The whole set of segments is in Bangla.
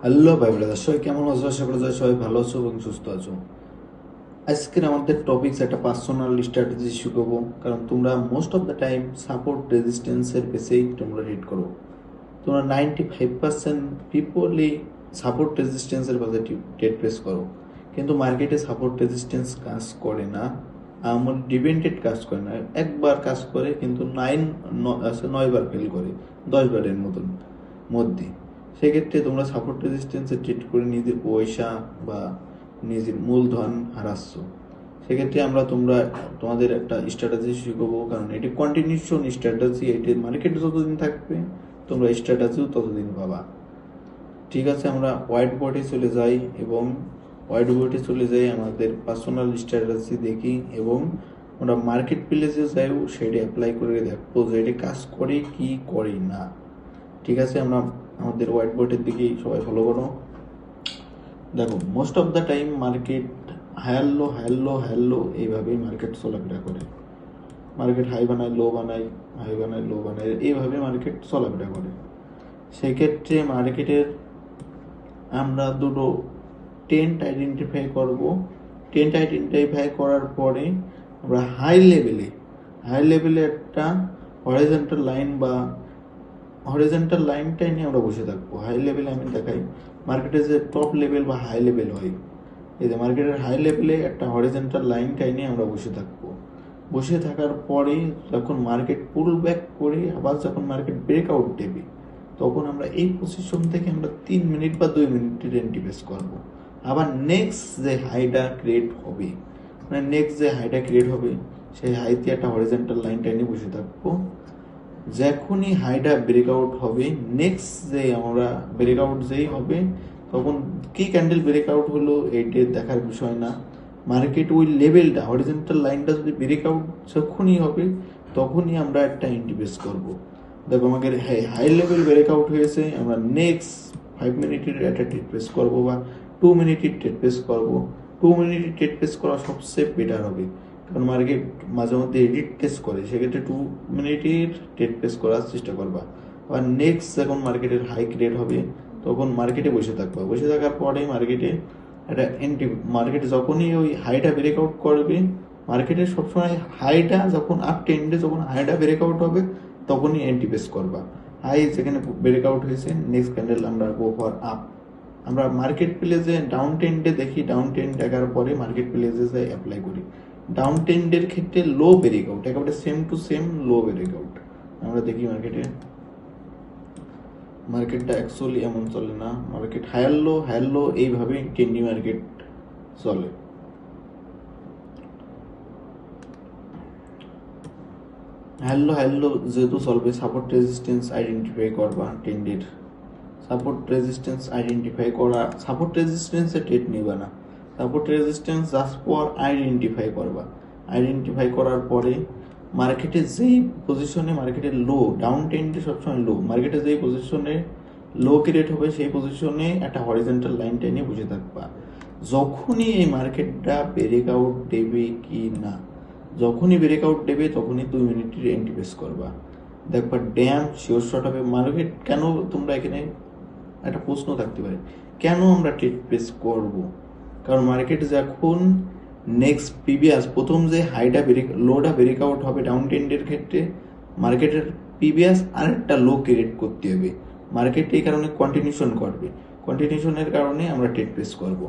হ্যালো ভাই ব্রাদার, সবাই কেমন আছো? আশা করি সবাই ভালো আছো এবং সুস্থ আছো। আজকের আমাদের টপিকস একটা পার্সোনাল স্ট্র্যাটেজি শিখাবো, কারণ তোমরা most of the time support রেজিস্ট্যান্সের বেসেই তোমরা রিড করো। তোমরা 95% পিপলই সাপোর্ট রেজিস্ট্যান্সের বাসে ট্রেড প্লেস করো, কিন্তু মার্কেটে সাপোর্ট রেজিস্ট্যান্স কাজ করে না। আমার ডিপেন্ডেড কাজ করে না, একবার কাজ করে কিন্তু 9বার ফেল করে 10বারের মধ্যে। সেক্ষেত্রে তোমরা সাপোর্ট রেজিস্ট্যান্সে ট্রেড করে নিজের পয়সা বা নিজের মূলধন হারাচ্ছ। সেক্ষেত্রে তোমাদের একটা স্ট্র্যাটেজি শিখবো, কারণ এটি কন্টিনিউশন স্ট্র্যাটেজি। এটি মার্কেটে যতদিন থাকবে তোমরা স্ট্র্যাটেজিও ততদিন পাবা। ঠিক আছে, আমরা হোয়াইট বোর্ডে চলে যাই এবং আমাদের পার্সোনাল স্ট্র্যাটেজি দেখি এবং আমরা মার্কেট প্লেসে যাইও সেটা অ্যাপ্লাই করে দেখবো যে এটি কাজ করে কি করে না। ঠিক আছে, আমরা আমাদের হোয়াইট বোর্ডের দিকে সবাই ফলো করো। দেখো, most of the time market hello hello hello এইভাবেই মার্কেট চলাফেরা করে। মার্কেট হাই বানায়, লো বানায়, হাই বানায়, লো বানায়, এইভাবে মার্কেট চলাফেরা করে। সেক্ষেত্রে মার্কেটের আমরা দুটো ট্রেন্ড আইডেন্টিফাই করব। ট্রেন্ড আইডেন্টিফাই করার পরে আমরা হাই লেভেলে একটা হরিজন্টাল লাইন বা হরিজন্টাল লাইনটাই নিয়ে আমরা বসে থাকবো। হাই লেভেলে আমি দেখাই, মার্কেটের যে টপ লেভেল বা হাই লেভেল হয়, এই যে মার্কেটের হাই লেভেলে একটা হরিজন্টাল লাইনটাই নিয়ে আমরা বসে থাকবো। বসে থাকার পরে যখন মার্কেট পুল ব্যাক করে আবার যখন মার্কেট ব্রেকআউট দেবে, তখন আমরা এই পজিশন থেকে আমরা 3 মিনিট বা 2 মিনিটের এন্ট্রি বেস করবো। আবার নেক্সট যে হাইটা ক্রিয়েট হবে, সেই হাইতে একটা হরিজন্টাল লাইনটা নিয়ে বসে থাকবো। যখনই হাইটা ব্রেকআউট হবে, নেক্সট যে আমরা ব্রেকআউট যেই হবে, তখন কি ক্যান্ডেল ব্রেকআউট হলো এইটা দেখার বিষয় না। মার্কেট ওই লেভেলটা হরিজন্টাল লাইনটা যদি ব্রেকআউট যখনই হবে, তখনই আমরা একটা ইন্ডিপেস করব। দেখো, আমাদের হাই লেভেল ব্রেকআউট হয়েছে, আমরা নেক্সট 5 মিনিটের একটা ট্রেড প্লেস করবো বা 2 মিনিটের ট্রেড প্লেস করবো। 2 মিনিটের ট্রেড প্লেস করা সবচেয়ে বেটার হবে, কারণ মার্কেট মাঝে মধ্যে এডিট টেস্ট করে। সেক্ষেত্রে 2 মিনিটের ট্রেড প্লেস করার চেষ্টা করবা। আবার নেক্সট যখন মার্কেটের হাই ক্রিয়েট হবে, তখন মার্কেটে বসে থাকবা। বসে থাকার পরে মার্কেটে যখনই ওই হাইটা ব্রেকআউট করবে, মার্কেটের সবসময় হাইটা যখন আপ ট্রেন্ডে যখন হাইটা ব্রেকআউট হবে, তখনই এন্ট্রি প্লেস করবা। হাই যেখানে ব্রেকআউট হয়েছে, নেক্সট ক্যান্ডেল আমরা গো ফর আপ। আমরা মার্কেট প্লেসে ডাউন ট্রেন্ডে দেখি, ডাউন ট্রেন্ড দেখার পরে মার্কেট প্লেসে যাই অ্যাপ্লাই করি। ডাউন ট্রেন্ডের ক্ষেত্রে লো ব্রেকআউট, একেবারে same to same low breakout আমরা দেখি। মার্কেটটা অ্যাকচুয়ালি এমন চলে না, মার্কেট হ্যালো এইভাবে ট্রেন্ডি মার্কেট চলে। হ্যালো যেহেতু চলবে, সাপোর্ট রেজিস্ট্যান্স আইডেন্টিফাই করবা। ট্রেন্ডের সাপোর্ট রেজিস্ট্যান্সে ট্রেড নিবা না। Support resistance just for identify করবা। আইডেন্টিফাই করার পরে মার্কেটে যেই পজিশনে মার্কেটের লো, ডাউন ট্রেন্ডে সবসময় লো, মার্কেটে যেই পজিশনে লো ক্রিয়েট হবে, সেই পজিশনে একটা হরিজন্টাল লাইন টেনে বসে থাকবা। যখনই এই মার্কেটটা ব্রেকআউট দেবে কি না, যখনই ব্রেকআউট দেবে তখনই 2 মিনিটের এন্ট্রি বেস করবা। দেখবা ড্যাম শিওর শট হবে মার্কেট। কেন, তোমরা এখানে একটা প্রশ্ন থাকতে পারে, কেন আমরা ট্রেড প্লেস করব? কারণ মার্কেট যখন নেক্সট প্রিভিয়াস প্রথম যে লোটা ব্রেকআউট হবে ডাউন ট্রেন্ডের ক্ষেত্রে, মার্কেটের প্রিভিয়াস আরেকটা লো ক্রিয়েট করতে হবে। মার্কেট এই কারণে কন্টিনিউশন করবে, কন্টিনিউশনের কারণে আমরা ট্রেড প্লেস করব।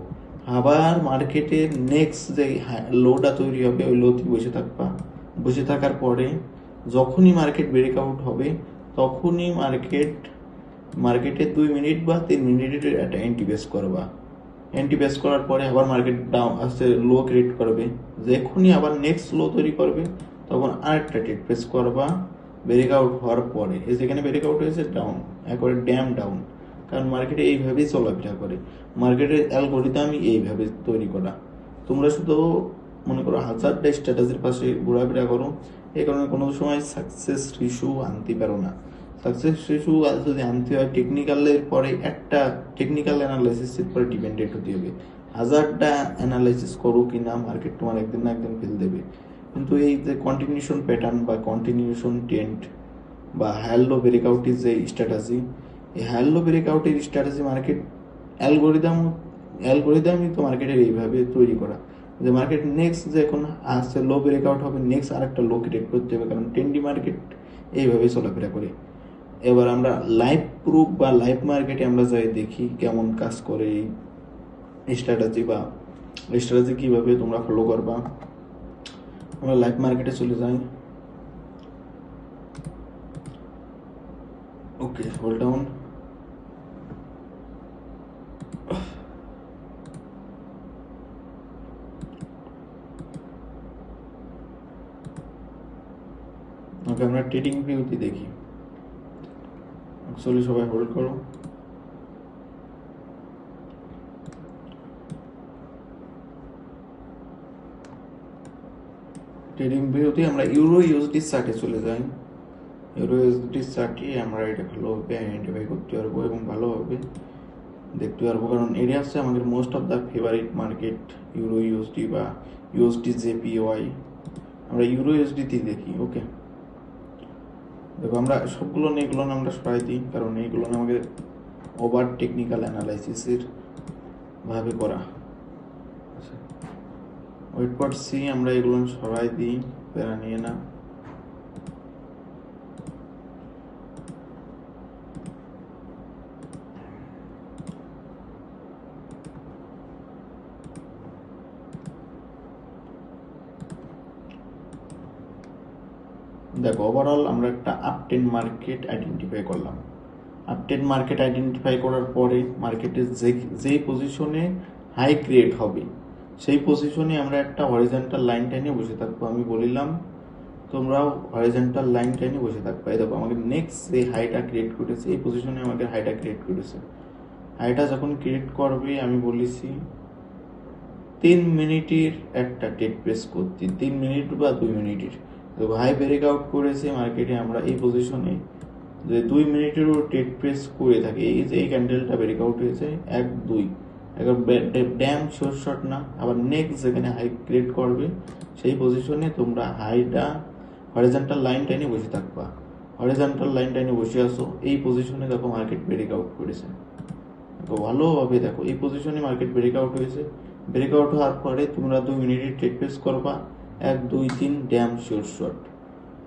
আবার মার্কেটের নেক্সট যে লোটা তৈরি হবে, ওই লোতে বসে থাকবা। বসে থাকার পরে যখনই মার্কেট ব্রেকআউট হবে, তখনই মার্কেটে 2 মিনিট বা 3 মিনিটের একটা এন্ট্রি বেস করবা। এন্ট্রি বেস করার পরে আবার মার্কেট ডাউন আসতে লো ক্রিয়েট করবে। যখনই আবার নেক্সট লো তৈরি করবে, তখন আরেকটা ট্রেড প্লেস করবা। ব্রেকআউট হওয়ার পরে যেখানে ব্রেকআউট হয়েছে ডাউন, একবারে ড্যাম ডাউন। কারণ মার্কেটে এইভাবেই চলাফেরা করে, মার্কেটের অ্যালগোরিদমই এইভাবে তৈরি করা। তোমরা শুধু মনে করো হাজারটা স্ট্র্যাটেজির পাশে ঘোরাফেরা করো, এই কারণে কোনো সময় সাকসেস রেশিও আনতে পারো না। সাকসেস রেশিও যদি আনতে হয়, টেকনিক্যালের পরে একটা টেকনিক্যাল অ্যানালাইসিসের পরে ডিপেন্ডেন্ট হতে হবে। হাজারটা অ্যানালাইসিস করো কি না, মার্কেট তোমার একদিন না একদিন ফেল দেবে। কিন্তু এই যে কন্টিনিউশন প্যাটার্ন বা কন্টিনিউশন ট্রেন্ড বা হ্যালো ব্রেকআউটের যে স্ট্র্যাটেজি, এই হ্যালো ব্রেকআউটের স্ট্র্যাটেজি মার্কেট অ্যালগোরিদমই তো মার্কেটের এইভাবে তৈরি করা, যে মার্কেট নেক্সট যে এখন আসছে লো ব্রেকআউট হবে, নেক্সট আরেকটা লো ক্রিয়েট করতে হবে, কারণ ট্রেন্ডি মার্কেট এইভাবেই চলাফেরা করে। এবার আমরা লাইভ প্রুফ বা লাইভ মার্কেটে আমরা যাই দেখি কেমন কাজ করে এই স্ট্র্যাটেজি কীভাবে তোমরা ফলো করবা। আমরা লাইভ মার্কেটে চলে যাই। ওকে, হোল্ড ডাউন। ওকে, আমরা ট্রেডিং ভিউতে দেখি। অ্যাকচুয়ালি সবাই হোল্ড করো। ট্রেডিং ভিউতে আমরা ইউরো ইউএসডি চার্টে চলে যাই। ইউরো ইউএসডি চার্টে আমরা এটা ভালোভাবে আইডেন্টিফাই করতে পারবো এবং ভালোভাবে দেখতে পারবো, কারণ এটা হচ্ছে আমাদের most of the favourite market euro USD বা ইউএসডি জেপিওয়াই। আমরা ইউরো ইউএসডিতেই দেখি। ওকে, দেখো আমরা সবগুলো এগুলো আমরা সরাই দিই, কারণ এইগুলো আমাদের ওভার টেকনিক্যাল অ্যানালাইসিসের ভাবে করা। আচ্ছা, ওয়েট করছি, আমরা এগুলো সরাই দিই, প্যারা নিয়ে না। দেখো, ওভারঅল আমরা একটা আপটেন মার্কেট আইডেন্টিফাই করলাম। আপটেন মার্কেট আইডেন্টিফাই করার পরে মার্কেটের যেই পজিশনে হাই ক্রিয়েট হবে সেই পজিশনে আমরা একটা হরিজন্টাল লাইন টেনে বসে থাকবো। আমি বলিলাম তোমরাও হরিজন্টাল লাইন টেনে বসে থাকবো। এই দেখো, আমাকে নেক্সট যে হাইটা ক্রিয়েট করেছে এই পজিশনে আমাকে হাইটা ক্রিয়েট করেছে। হাইটা যখন ক্রিয়েট করবে আমি বলেছি 3 মিনিটের একটা টেক প্রেস করতে, 3 মিনিট বা 2 মিনিটের। দেখো, হাই ব্রেকআউট করেছে মার্কেটে, আমরা এই পজিশনে যে 2 মিনিটেরও টেক প্রেস করে থাকি। এই যে এই ক্যান্ডেলটা ব্রেকআউট হয়েছে 1 2, এখন ড্যাম শর্ট না। আবার নেক্সট যেখানে হাই ক্রিয়েট করবে সেই পজিশনে তোমরা হাইটা হরিজন্টাল লাইন টাইনে বসে থাকবা। হরিজন্টাল লাইন টাইনে বসে আসো, এই পজিশনে দেখো মার্কেট ব্রেকআউট করেছে। দেখো ভালোভাবে দেখো, এই পজিশনে মার্কেট ব্রেকআউট হয়েছে। ব্রেকআউট হওয়ার পরে তোমরা 2 মিনিটের টেক প্রেস করবা, 1 2 3 ড্যাম শর্ট।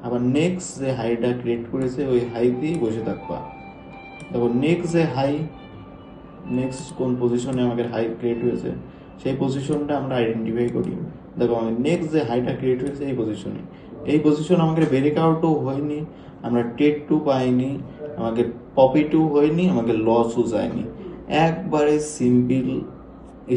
আবার নেক্সট যে হাইটা ক্রিয়েট করেছে ওই হাই দিয়ে বসে থাকবা। দেখো নেক্সট যে হাই, নেক্সট কোন পজিশনে আমাদের হাই ক্রিয়েট হয়েছে সেই পজিশনটা আমরা আইডেন্টিফাই করি। দেখো আমাদের নেক্সট যে হাইটা ক্রিয়েট হয়েছে এই পজিশন আমাদের ব্রেকআউটও হয়নি, আমরা টেট টু পাইনি, আমাদের প্রফিটও হয়নি, আমাদের লসও যায়নি। একবারে সিম্পল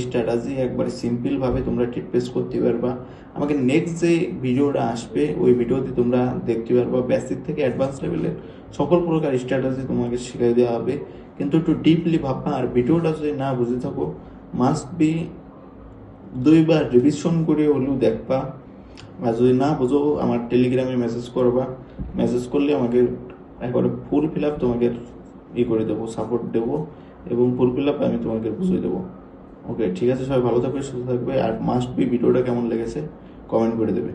স্ট্র্যাটেজি, একবারে সিম্পলভাবে তোমরা ট্রেড প্লেস করতে পারবা। আমাকে নেক্সট যে ভিডিওটা আসবে ওই ভিডিওতে তোমরা দেখতে পারবা বেসিক থেকে অ্যাডভান্স লেভেলের সকল প্রকার স্ট্র্যাটেজি তোমাকে শিখিয়ে দেওয়া হবে। কিন্তু একটু ডিপলি ভাববা, আর ভিডিওটা যদি না বুঝে থাকো মাস্ট বি 2বার রিভিশন করে হলেও দেখবা। আর যদি না বুঝো আমার টেলিগ্রামে মেসেজ করবা, মেসেজ করলে আমাকে একবারে ফুল ফিল আপ তোমাকে করে দেবো, সাপোর্ট দেবো এবং ফুল ফিল আপ আমি তোমাকে বুঝিয়ে দেবো। ওকে, ঠিক আছে, সবাই ভালো থাকবে, সুস্থ থাকবে। আর মাস্ট বি ভিডিওটা কেমন লেগেছে কমেন্ট করে দেবে।